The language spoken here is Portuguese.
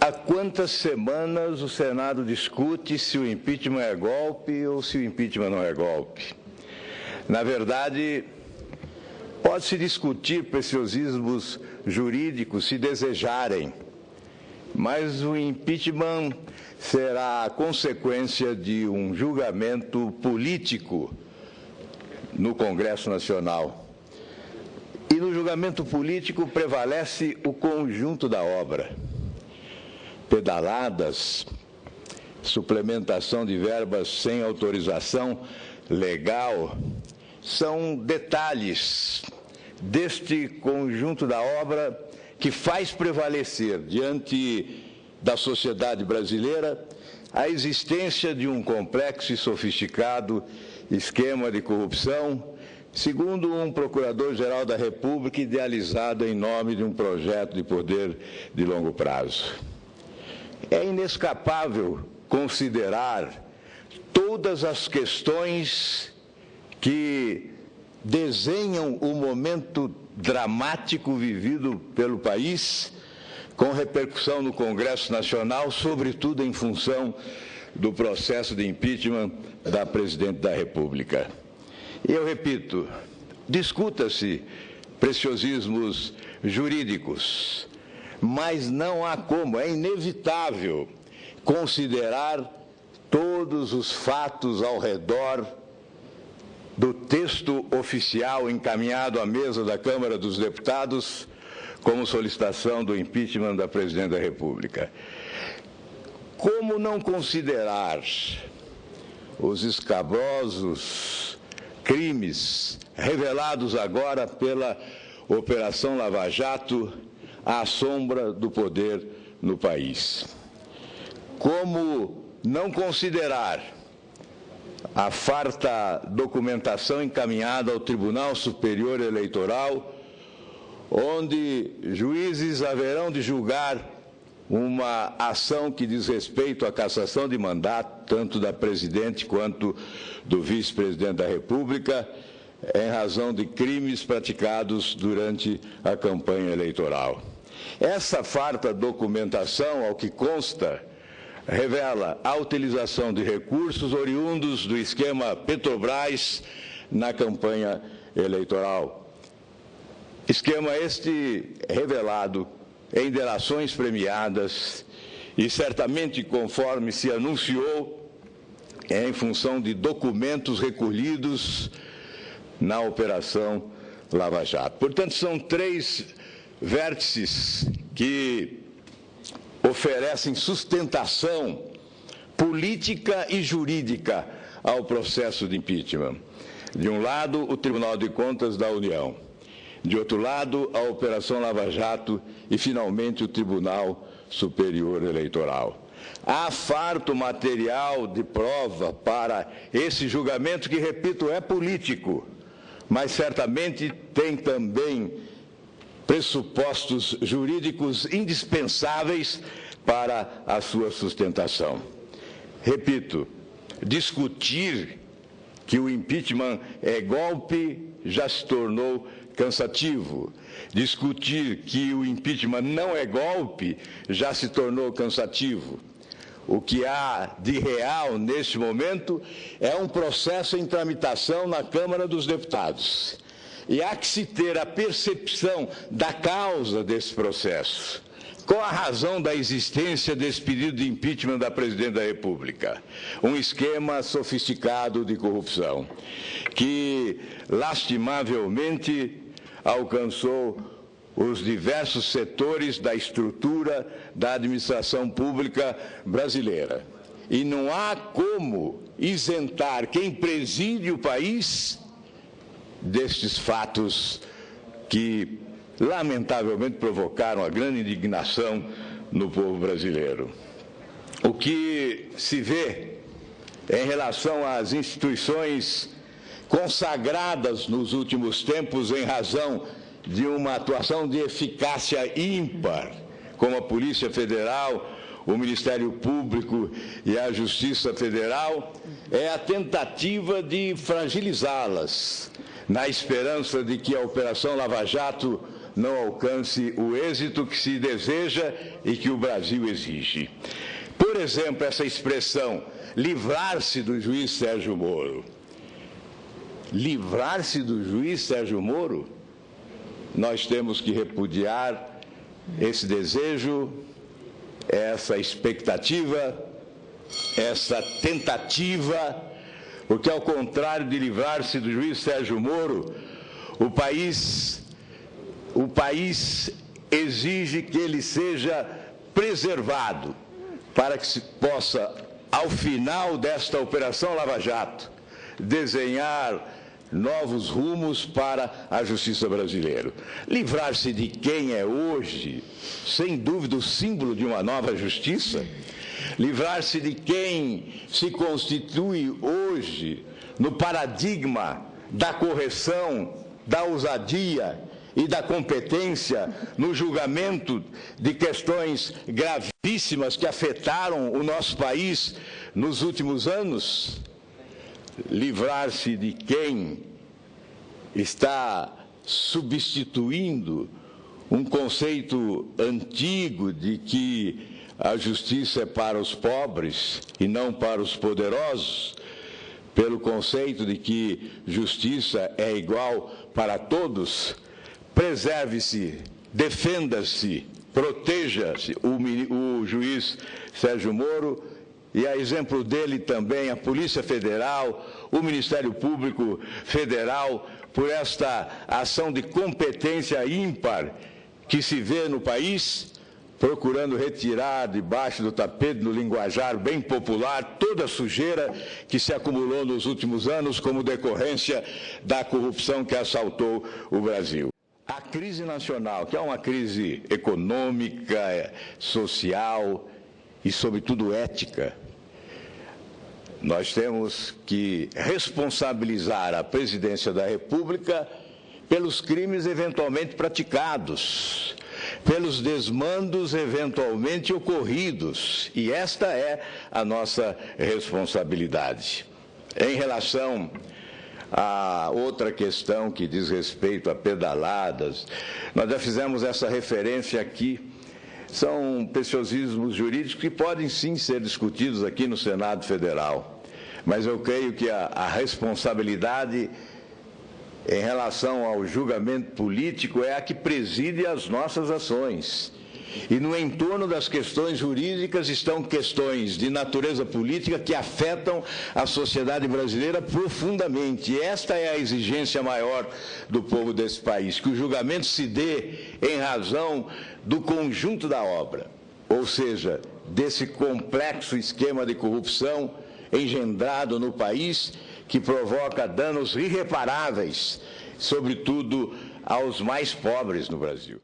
Há quantas semanas o Senado discute se o impeachment é golpe ou se o impeachment não é golpe? Na verdade, pode-se discutir preciosismos jurídicos se desejarem, mas o impeachment será a consequência de um julgamento político no Congresso Nacional. E no julgamento político prevalece o conjunto da obra. Pedaladas, suplementação de verbas sem autorização legal, são detalhes deste conjunto da obra que faz prevalecer diante da sociedade brasileira a existência de um complexo e sofisticado esquema de corrupção, segundo um procurador-geral da República idealizado em nome de um projeto de poder de longo prazo. É inescapável considerar todas as questões que desenham o momento dramático vivido pelo país, com repercussão no Congresso Nacional, sobretudo em função do processo de impeachment da Presidente da República. E eu repito, discuta-se preciosismos jurídicos, mas não há como, é inevitável considerar todos os fatos ao redor do texto oficial encaminhado à mesa da Câmara dos Deputados como solicitação do impeachment da Presidente da República. Como não considerar os escabrosos crimes revelados agora pela Operação Lava Jato à sombra do poder no país? Como não considerar a farta documentação encaminhada ao Tribunal Superior Eleitoral, onde juízes haverão de julgar uma ação que diz respeito à cassação de mandato, tanto da Presidente quanto do Vice-Presidente da República, em razão de crimes praticados durante a campanha eleitoral. Essa farta documentação, ao que consta, revela a utilização de recursos oriundos do esquema Petrobras na campanha eleitoral. Esquema este revelado em delações premiadas e certamente, conforme se anunciou, em função de documentos recolhidos na Operação Lava Jato. Portanto, são três vértices que oferecem sustentação política e jurídica ao processo de impeachment. De um lado, o Tribunal de Contas da União. De outro lado, a Operação Lava Jato e, finalmente, o Tribunal Superior Eleitoral. Há farto material de prova para esse julgamento que, repito, é político, mas certamente tem também pressupostos jurídicos indispensáveis para a sua sustentação. Repito, discutir que o impeachment é golpe já se tornou cansativo. Discutir que o impeachment não é golpe já se tornou cansativo. O que há de real neste momento é um processo em tramitação na Câmara dos Deputados. E há que se ter a percepção da causa desse processo. Qual a razão da existência desse pedido de impeachment da Presidente da República? Um esquema sofisticado de corrupção, que, lastimavelmente, alcançou os diversos setores da estrutura da administração pública brasileira. E não há como isentar quem preside o país destes fatos que, lamentavelmente, provocaram a grande indignação no povo brasileiro. O que se vê em relação às instituições consagradas nos últimos tempos em razão de uma atuação de eficácia ímpar, como a Polícia Federal, o Ministério Público e a Justiça Federal, é a tentativa de fragilizá-las, na esperança de que a Operação Lava Jato não alcance o êxito que se deseja e que o Brasil exige. Por exemplo, essa expressão, livrar-se do juiz Sérgio Moro. Livrar-se do juiz Sérgio Moro? Nós temos que repudiar esse desejo, essa expectativa, essa tentativa, porque ao contrário de livrar-se do juiz Sérgio Moro, o país exige que ele seja preservado para que se possa, ao final desta Operação Lava Jato, desenhar novos rumos para a justiça brasileira. Livrar-se de quem é hoje, sem dúvida, o símbolo de uma nova justiça. Livrar-se de quem se constitui hoje no paradigma da correção, da ousadia e da competência no julgamento de questões gravíssimas que afetaram o nosso país nos últimos anos. Livrar-se de quem está substituindo um conceito antigo de que a justiça é para os pobres e não para os poderosos, pelo conceito de que justiça é igual para todos. Preserve-se, defenda-se, proteja-se o juiz Sérgio Moro e, a exemplo dele também, a Polícia Federal, o Ministério Público Federal, por esta ação de competência ímpar que se vê no país, procurando retirar debaixo do tapete, no linguajar bem popular, toda a sujeira que se acumulou nos últimos anos como decorrência da corrupção que assaltou o Brasil. A crise nacional, que é uma crise econômica, social e, sobretudo, ética, nós temos que responsabilizar a Presidência da República pelos crimes eventualmente praticados, pelos desmandos eventualmente ocorridos, e esta é a nossa responsabilidade. Em relação a outra questão que diz respeito a pedaladas, nós já fizemos essa referência aqui. São preciosismos jurídicos que podem sim ser discutidos aqui no Senado Federal, mas eu creio que a responsabilidade em relação ao julgamento político é a que preside as nossas ações. E no entorno das questões jurídicas estão questões de natureza política que afetam a sociedade brasileira profundamente. E esta é a exigência maior do povo desse país, que o julgamento se dê em razão do conjunto da obra, ou seja, desse complexo esquema de corrupção engendrado no país que provoca danos irreparáveis, sobretudo aos mais pobres no Brasil.